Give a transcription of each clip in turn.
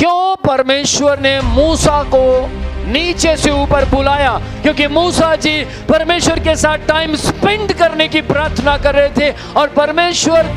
क्यों परमेश्वर ने मूसा को नीचे से ऊपर बुलाया? क्योंकि मूसा जी परमेश्वर के साथ टाइम स्पेंड करने की प्रार्थना कर रहे थे और परमेश्वर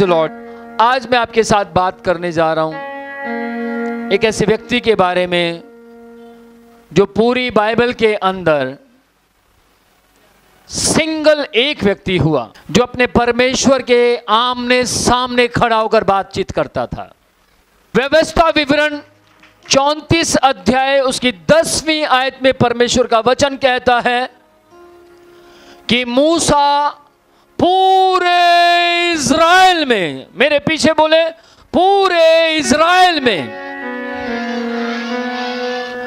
लॉर्ड, आज मैं आपके साथ बात करने जा रहा हूं एक ऐसे व्यक्ति के बारे में जो पूरी बाइबल के अंदर सिंगल एक व्यक्ति हुआ जो अपने परमेश्वर के आमने सामने खड़ा होकर बातचीत करता था। व्यवस्था विवरण 34 अध्याय उसकी 10वीं आयत में परमेश्वर का वचन कहता है कि मूसा पूरे इज़राइल में, मेरे पीछे बोले, पूरे इज़राइल में,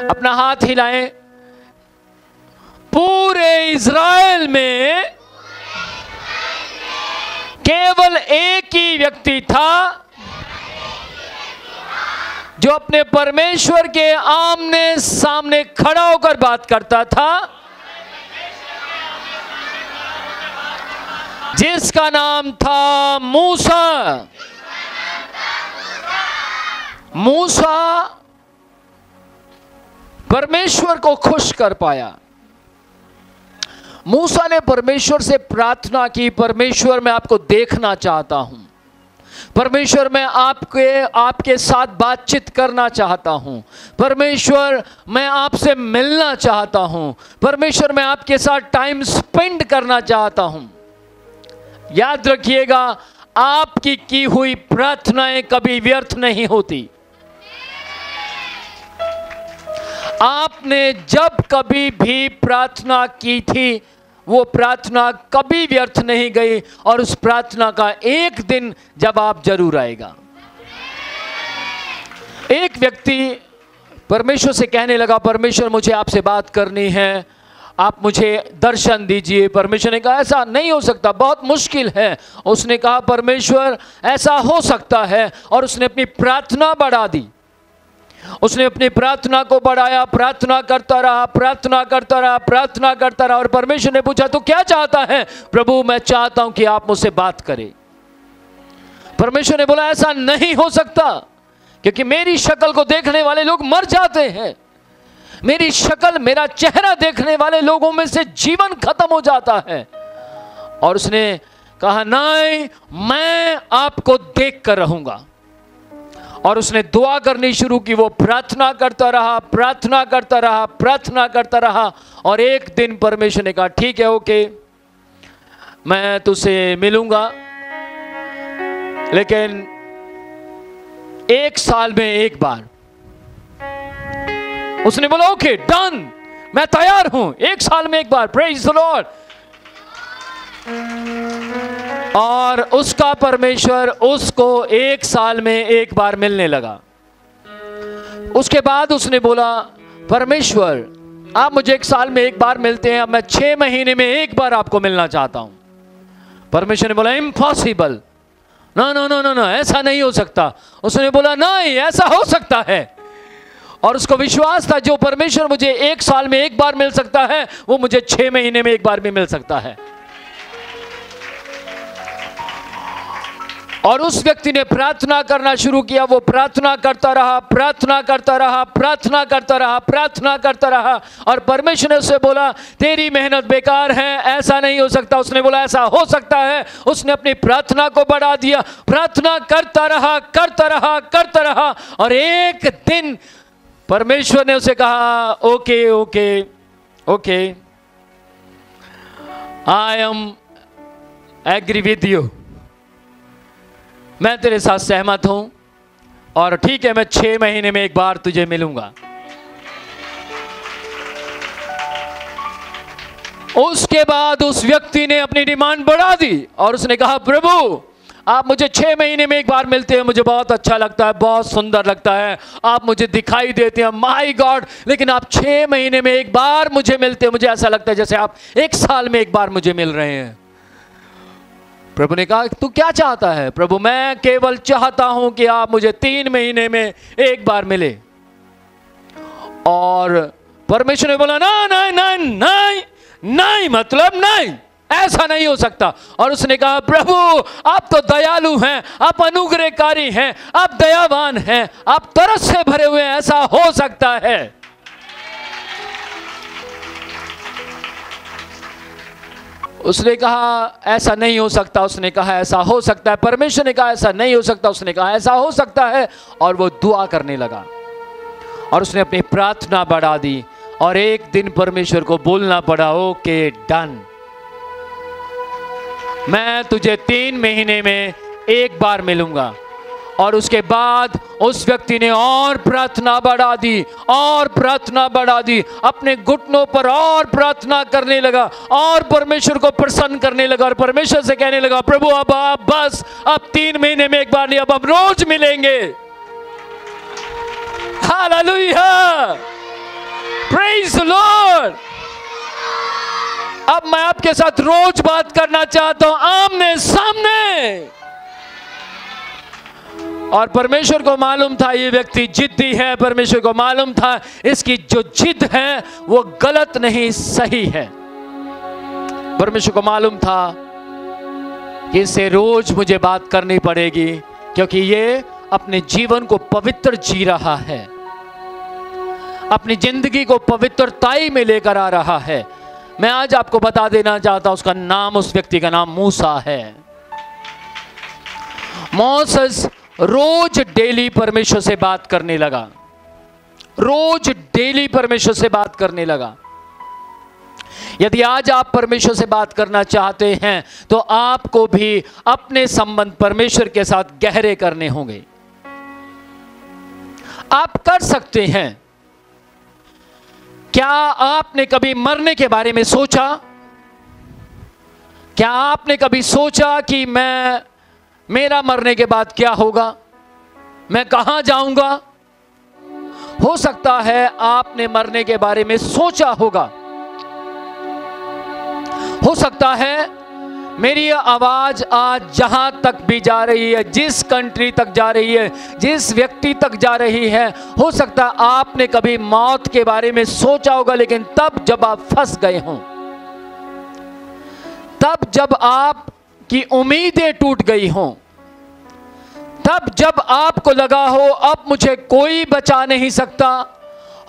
अपना हाथ हिलाएं, पूरे इज़राइल में केवल एक ही व्यक्ति था जो अपने परमेश्वर के आमने सामने खड़ा होकर बात करता था, जिसका नाम था मूसा। मूसा परमेश्वर को खुश कर पाया। मूसा ने परमेश्वर से प्रार्थना की, परमेश्वर मैं आपको देखना चाहता हूं, परमेश्वर मैं आपके साथ बातचीत करना चाहता हूं, परमेश्वर मैं आपसे मिलना चाहता हूं, परमेश्वर मैं आपके साथ टाइम स्पेंड करना चाहता हूं। याद रखिएगा, आपकी की हुई प्रार्थनाएं कभी व्यर्थ नहीं होती। आपने जब कभी भी प्रार्थना की थी, वो प्रार्थना कभी व्यर्थ नहीं गई और उस प्रार्थना का एक दिन जवाब जरूर आएगा। एक व्यक्ति परमेश्वर से कहने लगा, परमेश्वर मुझे आपसे बात करनी है, आप मुझे दर्शन दीजिए। परमेश्वर ने कहा ऐसा नहीं हो सकता, बहुत मुश्किल है। उसने कहा परमेश्वर ऐसा हो सकता है, और उसने अपनी प्रार्थना बढ़ा दी। उसने अपनी प्रार्थना को बढ़ाया, प्रार्थना करता रहा, प्रार्थना करता रहा, प्रार्थना करता रहा। और परमेश्वर ने पूछा तो क्या चाहता है? प्रभु मैं चाहता हूं कि आप मुझसे बात करें। परमेश्वर ने बोला ऐसा नहीं हो सकता, क्योंकि मेरी शक्ल को देखने वाले लोग मर जाते हैं। मेरी शक्ल, मेरा चेहरा देखने वाले लोगों में से जीवन खत्म हो जाता है। और उसने कहा नहीं, मैं आपको देख कर रहूंगा। और उसने दुआ करनी शुरू की। वो प्रार्थना करता रहा, प्रार्थना करता रहा, प्रार्थना करता रहा। और एक दिन परमेश्वर ने कहा ठीक है, ओके, मैं तुझसे मिलूंगा, लेकिन 1 साल में एक बार। उसने बोला ओके डन, मैं तैयार हूं, 1 साल में एक बार। Praise the Lord. और उसका परमेश्वर उसको 1 साल में एक बार मिलने लगा। उसके बाद उसने बोला परमेश्वर आप मुझे 1 साल में एक बार मिलते हैं, अब मैं 6 महीने में एक बार आपको मिलना चाहता हूं। परमेश्वर ने बोला impossible, no no no no no, ऐसा नहीं हो सकता। उसने बोला नहीं, ऐसा हो सकता है। और उसको विश्वास था जो परमेश्वर मुझे 1 साल में एक बार मिल सकता है, वो मुझे 6 महीने में एक बार भी मिल सकता है। और उस व्यक्ति ने प्रार्थना करना शुरू किया। वो प्रार्थना करता रहा, प्रार्थना करता रहा, प्रार्थना करता रहा, प्रार्थना करता रहा। और परमेश्वर ने उससे बोला तेरी मेहनत बेकार है, ऐसा नहीं हो सकता। उसने बोला ऐसा हो सकता है। उसने अपनी प्रार्थना को बढ़ा दिया, प्रार्थना करता रहा, करता रहा, करता रहा। और एक दिन परमेश्वर ने उसे कहा okay okay okay, I am agree with you, मैं तेरे साथ सहमत हूं, और ठीक है, मैं 6 महीने में एक बार तुझे मिलूंगा। उसके बाद उस व्यक्ति ने अपनी डिमांड बढ़ा दी और उसने कहा, प्रभु आप मुझे 6 महीने में एक बार मिलते हैं, मुझे बहुत अच्छा लगता है, बहुत सुंदर लगता है, आप मुझे दिखाई देते हैं, माय गॉड, लेकिन आप 6 महीने में एक बार मुझे मिलते हैं, मुझे ऐसा लगता है जैसे आप 1 साल में एक बार मुझे मिल रहे हैं। प्रभु ने कहा, तू क्या चाहता है? प्रभु, मैं केवल चाहता हूं कि आप मुझे 3 महीने में एक बार मिले। और परमेश्वर ने बोला, नहीं नहीं नहीं नहीं नहीं, मतलब नहीं, ऐसा नहीं हो सकता। और उसने कहा, प्रभु आप तो दयालु हैं, आप अनुग्रहकारी हैं, आप दयावान हैं, आप तरस से भरे हुए हैं, ऐसा हो सकता है। उसने कहा ऐसा नहीं हो सकता, उसने कहा ऐसा हो सकता है। परमेश्वर ने कहा ऐसा नहीं हो सकता, उसने कहा ऐसा हो सकता है। और वो दुआ करने लगा और उसने अपनी प्रार्थना बढ़ा दी, और एक दिन परमेश्वर को बोलना पड़ा, ओके डन, मैं तुझे 3 महीने में एक बार मिलूंगा। और उसके बाद उस व्यक्ति ने और प्रार्थना बढ़ा दी, और प्रार्थना बढ़ा दी, अपने घुटनों पर और प्रार्थना करने लगा, और परमेश्वर को प्रसन्न करने लगा, और परमेश्वर से कहने लगा, प्रभु अब आप बस, अब 3 महीने में एक बार नहीं, अब हम रोज मिलेंगे। Hallelujah, praise the Lord. अब मैं आपके साथ रोज बात करना चाहता हूं, आमने सामने। और परमेश्वर को मालूम था ये व्यक्ति जिद्दी है, परमेश्वर को मालूम था इसकी जो जिद है वो गलत नहीं, सही है। परमेश्वर को मालूम था कि इससे रोज मुझे बात करनी पड़ेगी, क्योंकि ये अपने जीवन को पवित्र जी रहा है, अपनी जिंदगी को पवित्रताई में लेकर आ रहा है। मैं आज आपको बता देना चाहता हूं, उसका नाम, उस व्यक्ति का नाम मूसा है। मोसेस रोज डेली परमेश्वर से बात करने लगा, रोज डेली परमेश्वर से बात करने लगा। यदि आज आप परमेश्वर से बात करना चाहते हैं तो आपको भी अपने संबंध परमेश्वर के साथ गहरे करने होंगे। आप कर सकते हैं। क्या आपने कभी मरने के बारे में सोचा? क्या आपने कभी सोचा कि मेरा मरने के बाद क्या होगा, मैं कहां जाऊंगा? हो सकता है आपने मरने के बारे में सोचा होगा। हो सकता है मेरी आवाज आज जहां तक भी जा रही है, जिस कंट्री तक जा रही है, जिस व्यक्ति तक जा रही है, हो सकता है आपने कभी मौत के बारे में सोचा होगा, लेकिन तब जब आप फंस गए हों, तब जब आपकी उम्मीदें टूट गई हों, तब जब आपको लगा हो अब मुझे कोई बचा नहीं सकता,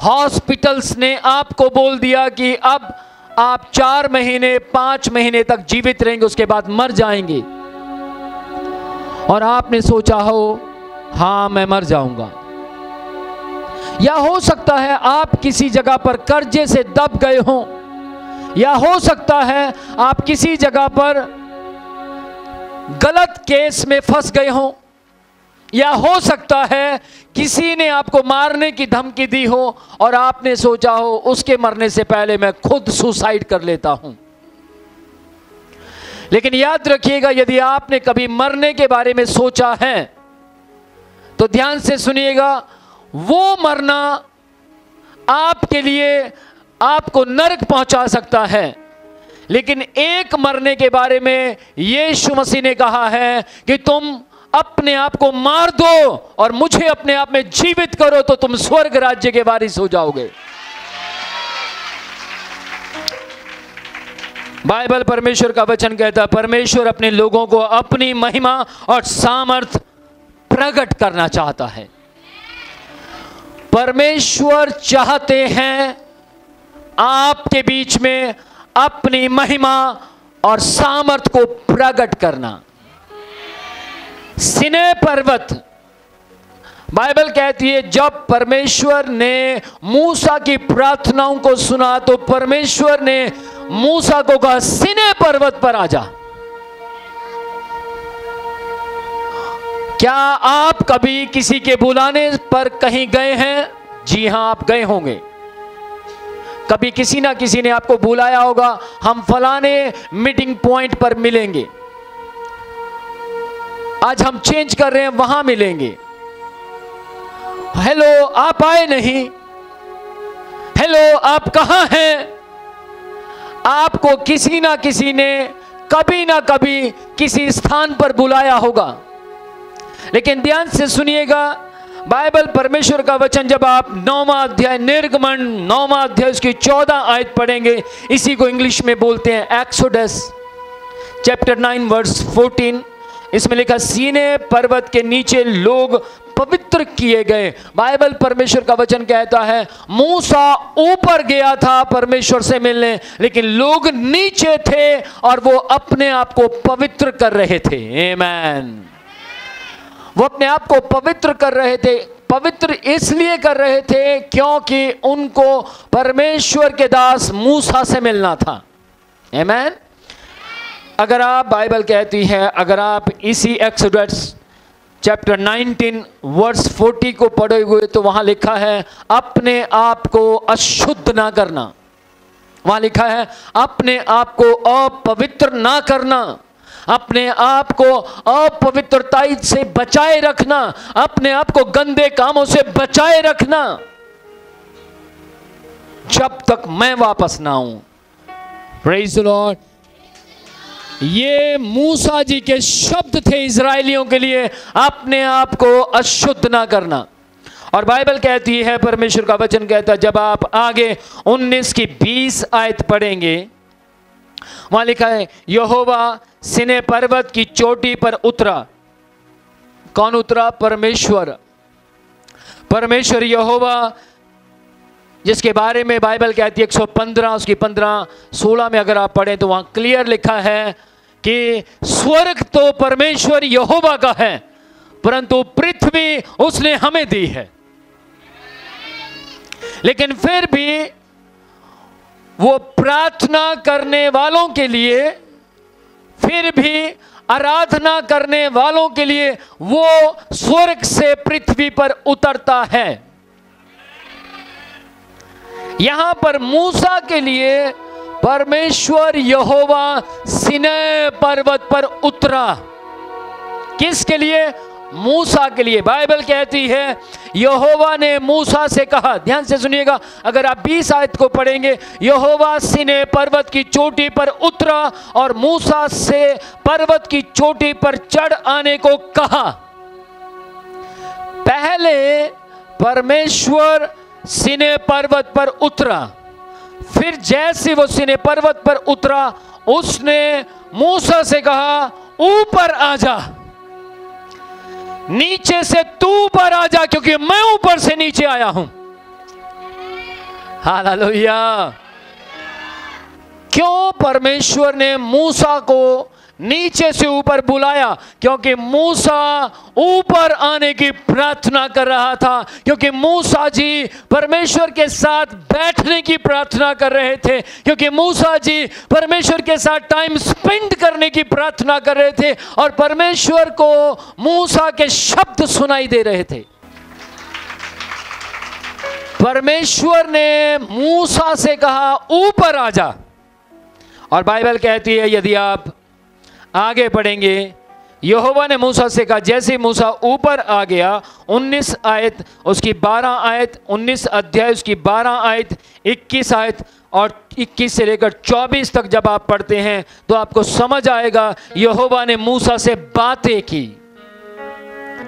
हॉस्पिटल्स ने आपको बोल दिया कि अब आप 4 महीने 5 महीने तक जीवित रहेंगे, उसके बाद मर जाएंगे, और आपने सोचा हो हां मैं मर जाऊंगा। या हो सकता है आप किसी जगह पर कर्जे से दब गए हो, या हो सकता है आप किसी जगह पर गलत केस में फंस गए हो, या हो सकता है किसी ने आपको मारने की धमकी दी हो और आपने सोचा हो उसके मरने से पहले मैं खुद सुसाइड कर लेता हूं। लेकिन याद रखिएगा, यदि आपने कभी मरने के बारे में सोचा है तो ध्यान से सुनिएगा, वो मरना आपके लिए आपको नरक पहुंचा सकता है, लेकिन एक मरने के बारे में यीशु मसीह ने कहा है कि तुम अपने आप को मार दो और मुझे अपने आप में जीवित करो तो तुम स्वर्ग राज्य के वारिस हो जाओगे। बाइबल परमेश्वर का वचन कहता है, परमेश्वर अपने लोगों को अपनी महिमा और सामर्थ प्रकट करना चाहता है। परमेश्वर चाहते हैं आपके बीच में अपनी महिमा और सामर्थ को प्रकट करना। सिनै पर्वत, बाइबल कहती है जब परमेश्वर ने मूसा की प्रार्थनाओं को सुना तो परमेश्वर ने मूसा को कहा सिनै पर्वत पर आ जा। क्या आप कभी किसी के बुलाने पर कहीं गए हैं? जी हां, आप गए होंगे। कभी किसी ना किसी ने आपको बुलाया होगा, हम फलाने मीटिंग पॉइंट पर मिलेंगे, आज हम चेंज कर रहे हैं, वहां मिलेंगे। हेलो, आप आए नहीं। हेलो, आप कहां हैं? आपको किसी ना किसी ने कभी ना कभी किसी स्थान पर बुलाया होगा। लेकिन ध्यान से सुनिएगा, बाइबल परमेश्वर का वचन जब आप 9वां अध्याय निर्गमन 9वां अध्याय उसकी 14 आयत पढ़ेंगे, इसी को इंग्लिश में बोलते हैं एक्सोडस चैप्टर 9 वर्स 14। इसमें लिखा, सीने पर्वत के नीचे लोग पवित्र किए गए। बाइबल परमेश्वर का वचन कहता है, मूसा ऊपर गया था परमेश्वर से मिलने, लेकिन लोग नीचे थे और वो अपने आप को पवित्र कर रहे थे। आमेन। वो अपने आप को पवित्र कर रहे थे। पवित्र इसलिए कर रहे थे क्योंकि उनको परमेश्वर के दास मूसा से मिलना था। आमेन। अगर आप, बाइबल कहती है, अगर आप इसी एक्सोडस चैप्टर 19 वर्स 40 को पढ़ोगे तो वहां लिखा है, अपने आप को अशुद्ध ना करना। वहां लिखा है, अपने आप को अपवित्र ना करना, अपने आप को अपवित्रता से बचाए रखना, अपने आप को गंदे कामों से बचाए रखना, जब तक मैं वापस ना आऊं। Praise the Lord. ये मूसा जी के शब्द थे इजरायलियों के लिए, अपने आप को अशुद्ध ना करना। और बाइबल कहती है, परमेश्वर का वचन कहता है, जब आप आगे 19 की 20 आयत पढ़ेंगे, वहां लिखा है, यहोवा सिने पर्वत की चोटी पर उतरा। कौन उतरा? परमेश्वर। परमेश्वर यहोवा, जिसके बारे में बाइबल कहती है 115 उसकी 15-16 में अगर आप पढ़ें तो वहां क्लियर लिखा है कि स्वर्ग तो परमेश्वर यहोवा का है, परंतु पृथ्वी उसने हमें दी है। लेकिन फिर भी वो प्रार्थना करने वालों के लिए, फिर भी आराधना करने वालों के लिए वो स्वर्ग से पृथ्वी पर उतरता है। यहां पर मूसा के लिए परमेश्वर यहोवा सिनै पर्वत पर उतरा। किसके लिए? मूसा के लिए। बाइबल कहती है, यहोवा ने मूसा से कहा, ध्यान से सुनिएगा, अगर आप 20 आयत को पढ़ेंगे, यहोवा सिनै पर्वत की चोटी पर उतरा और मूसा से पर्वत की चोटी पर चढ़ आने को कहा। पहले परमेश्वर सिनै पर्वत पर उतरा, फिर जैसे वो सिनै पर्वत पर उतरा, उसने मूसा से कहा, ऊपर आ जा, नीचे से तू ऊपर आ जा, क्योंकि मैं ऊपर से नीचे आया हूं। हालेलुया। क्यों परमेश्वर ने मूसा को नीचे से ऊपर बुलाया? क्योंकि मूसा ऊपर आने की प्रार्थना कर रहा था, क्योंकि मूसा जी परमेश्वर के साथ बैठने की प्रार्थना कर रहे थे, क्योंकि मूसा जी परमेश्वर के साथ टाइम स्पेंड करने की प्रार्थना कर रहे थे, और परमेश्वर को मूसा के शब्द सुनाई दे रहे थे। परमेश्वर ने मूसा से कहा, ऊपर आ जा। और बाइबल कहती है, यदि आप आगे पढ़ेंगे, यहोवा ने मूसा से कहा, जैसे मूसा ऊपर आ गया, 19 आयत उसकी 12 आयत, 19 अध्याय उसकी 12 आयत, 21 आयत और 21 से लेकर 24 तक जब आप पढ़ते हैं तो आपको समझ आएगा, यहोवा ने मूसा से बातें की,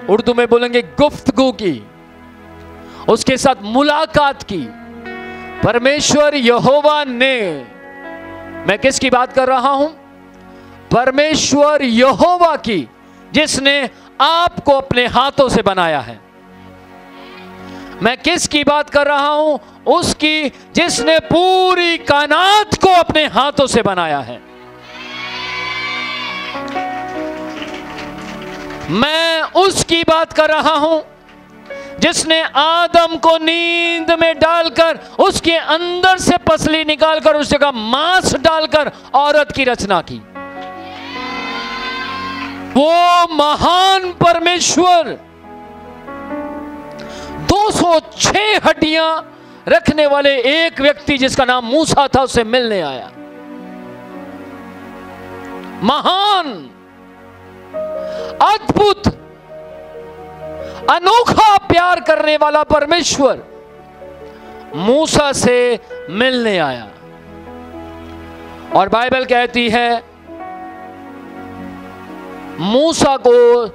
उर्दू में बोलेंगे गुफ्तगू की, उसके साथ मुलाकात की। परमेश्वर यहोवा ने, मैं किसकी बात कर रहा हूं? परमेश्वर यहोवा की, जिसने आपको अपने हाथों से बनाया है। मैं किसकी बात कर रहा हूं? उसकी जिसने पूरी कायनात को अपने हाथों से बनाया है। मैं उसकी बात कर रहा हूं जिसने आदम को नींद में डालकर उसके अंदर से पसली निकालकर उस जगह मांस डालकर औरत की रचना की। वो महान परमेश्वर 206 हड्डियां रखने वाले एक व्यक्ति जिसका नाम मूसा था उसे मिलने आया। महान, अद्भुत, अनोखा प्यार करने वाला परमेश्वर मूसा से मिलने आया। और बाइबल कहती है मूसा को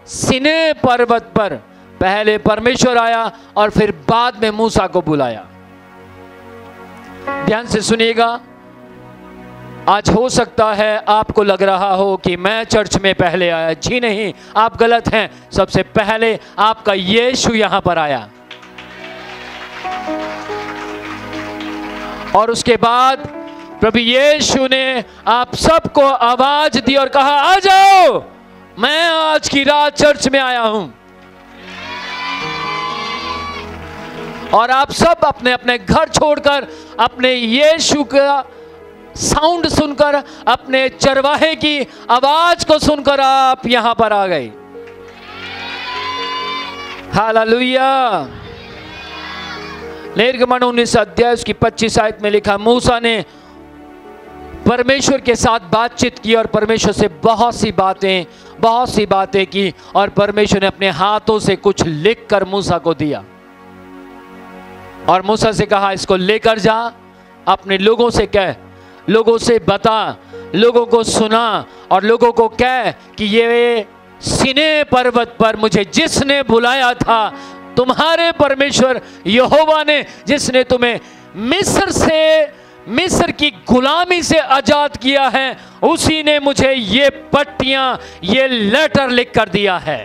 सिने पर्वत पर पहले परमेश्वर आया और फिर बाद में मूसा को बुलाया। ध्यान से सुनिएगा, आज हो सकता है आपको लग रहा हो कि मैं चर्च में पहले आया। जी नहीं, आप गलत हैं। सबसे पहले आपका यीशु यहां पर आया और उसके बाद प्रभु यीशु ने आप सबको आवाज दी और कहा, आ जाओ, मैं आज की रात चर्च में आया हूं। और आप सब अपने अपने घर छोड़कर, अपने यीशु का साउंड सुनकर, अपने चरवाहे की आवाज को सुनकर आप यहां पर आ गए। हालेलुया। निर्गमन 19 अध्याय उसकी 25 आयत में लिखा, मूसा ने परमेश्वर के साथ बातचीत की और परमेश्वर से बहुत सी बातें की और परमेश्वर ने अपने हाथों से कुछ लिखकर मूसा को दिया और मूसा से कहा, इसको लेकर जा, अपने लोगों से कह, लोगों से बता, लोगों को सुना और लोगों को कह कि ये सीने पर्वत पर मुझे जिसने बुलाया था, तुम्हारे परमेश्वर यहोवा ने, जिसने तुम्हें मिस्र की गुलामी से आजाद किया है, उसी ने मुझे ये पट्टियां, ये लेटर लिख कर दिया है।